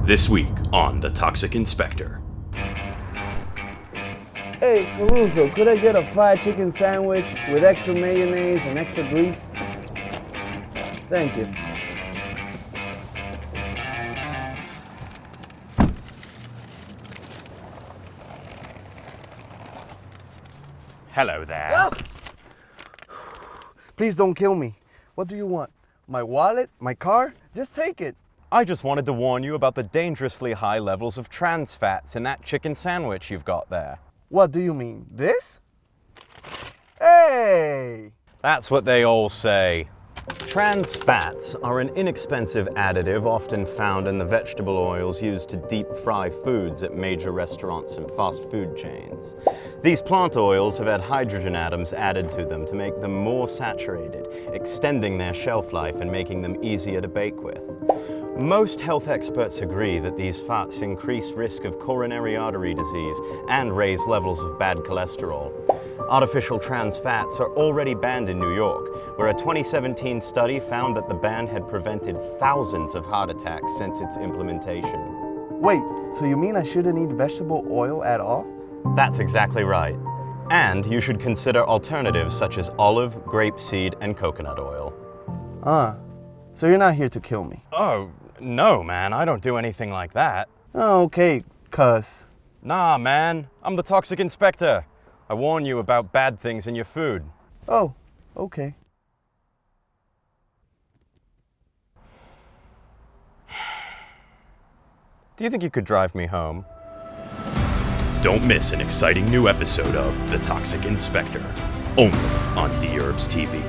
This week on The Toxic Inspector. Hey, Caruso, could I get a fried chicken sandwich with extra mayonnaise and extra grease? Thank you. Hello there. Ah! Please don't kill me. What do you want? My wallet? My car? Just take it. I just wanted to warn you about the dangerously high levels of trans fats in that chicken sandwich you've got there. What do you mean? This? Hey! That's what they all say. Trans fats are an inexpensive additive often found in the vegetable oils used to deep fry foods at major restaurants and fast food chains. These plant oils have had hydrogen atoms added to them to make them more saturated, extending their shelf life and making them easier to bake with. Most health experts agree that these fats increase risk of coronary artery disease and raise levels of bad cholesterol. Artificial trans fats are already banned in New York, where a 2017 study found that the ban had prevented thousands of heart attacks since its implementation. Wait, so you mean I shouldn't eat vegetable oil at all? That's exactly right. And you should consider alternatives such as olive, grapeseed, and coconut oil. So you're not here to kill me? Oh, no, man, I don't do anything like that. Oh, okay, cuss. Nah, man, I'm the Toxic Inspector. I warn you about bad things in your food. Oh, okay. Do you think you could drive me home? Don't miss an exciting new episode of The Toxic Inspector, only on Dherbs TV.